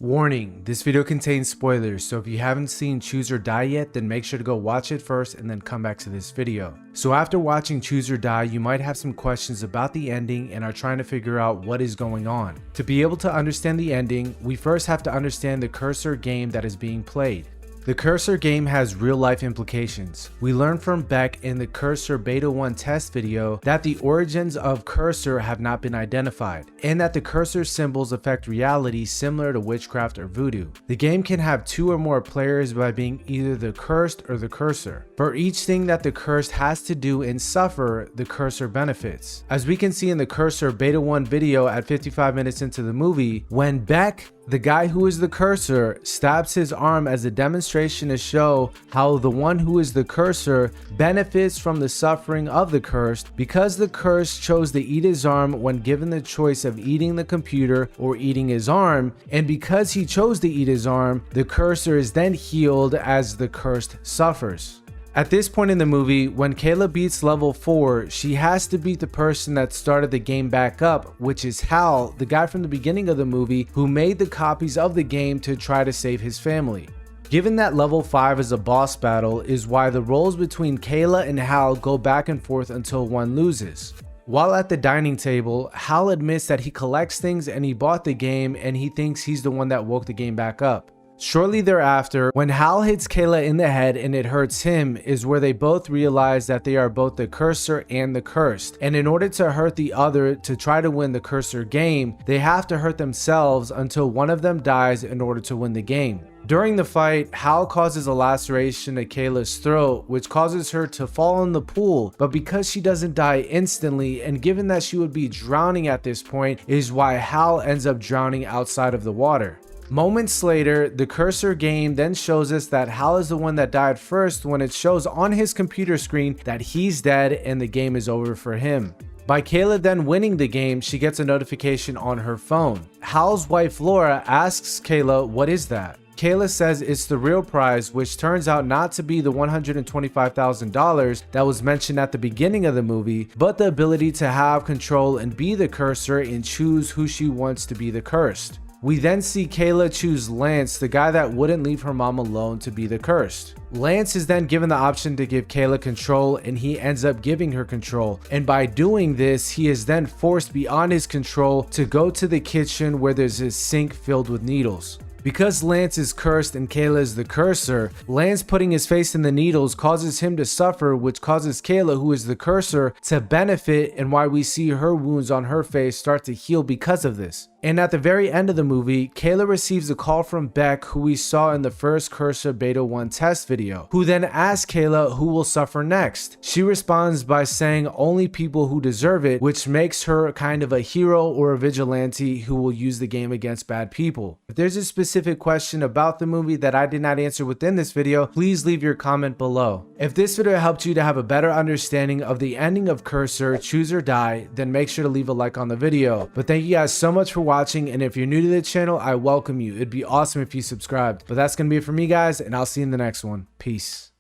Warning, this video contains spoilers, so if you haven't seen Choose or Die yet, then make sure to go watch it first and then come back to this video. So after watching Choose or Die, you might have some questions about the ending and are trying to figure out what is going on. To be able to understand the ending, we first have to understand the cursor game that is being played. The cursor game has real-life implications. We learned from Beck in the Cursor Beta 1 test video that the origins of cursor have not been identified, and that the cursor symbols affect reality similar to witchcraft or voodoo. The game can have 2 or more players by being either the cursed or the cursor. For each thing that the cursed has to do and suffer, the cursor benefits. As we can see in the Cursor Beta 1 video at 55 minutes into the movie, when Beck, the guy who is the cursor, stabs his arm as a demonstration to show how the one who is the cursor benefits from the suffering of the cursed, because the cursed chose to eat his arm when given the choice of eating the computer or eating his arm, and because he chose to eat his arm, the cursor is then healed as the cursed suffers. At this point in the movie, when Kayla beats level 4, she has to beat the person that started the game back up, which is Hal, the guy from the beginning of the movie who made the copies of the game to try to save his family. Given that level 5 is a boss battle is why the roles between Kayla and Hal go back and forth until one loses. While at the dining table, Hal admits that he collects things and he bought the game and he thinks he's the one that woke the game back up. Shortly thereafter, when Hal hits Kayla in the head and it hurts him, is where they both realize that they are both the cursor and the cursed, and in order to hurt the other to try to win the cursor game, they have to hurt themselves until one of them dies in order to win the game. During the fight, Hal causes a laceration to Kayla's throat, which causes her to fall in the pool, but because she doesn't die instantly, and given that she would be drowning at this point, is why Hal ends up drowning outside of the water. Moments later, the cursor game then shows us that Hal is the one that died first when it shows on his computer screen that he's dead and the game is over for him. By Kayla then winning the game, she gets a notification on her phone. Hal's wife Laura asks Kayla, "What is that?" Kayla says it's the real prize, which turns out not to be the $125,000 that was mentioned at the beginning of the movie, but the ability to have control and be the cursor and choose who she wants to be the cursed. We then see Kayla choose Lance, the guy that wouldn't leave her mom alone, to be the cursed. Lance is then given the option to give Kayla control, and he ends up giving her control, and by doing this, he is then forced beyond his control to go to the kitchen where there's a sink filled with needles. Because Lance is cursed and Kayla is the cursor, Lance putting his face in the needles causes him to suffer, which causes Kayla, who is the cursor, to benefit, and why we see her wounds on her face start to heal because of this. And at the very end of the movie, Kayla receives a call from Beck, who we saw in the first Cursor Beta 1 test video, who then asks Kayla who will suffer next. She responds by saying only people who deserve it, which makes her kind of a hero or a vigilante who will use the game against bad people. If there's a specific question about the movie that I did not answer within this video, please leave your comment below. If this video helped you to have a better understanding of the ending of Cursor, Choose or Die, then make sure to leave a like on the video. But thank you guys so much for watching, and if you're new to the channel, I welcome you. It'd be awesome if you subscribed. But that's gonna be it for me, guys, and I'll see you in the next one. Peace.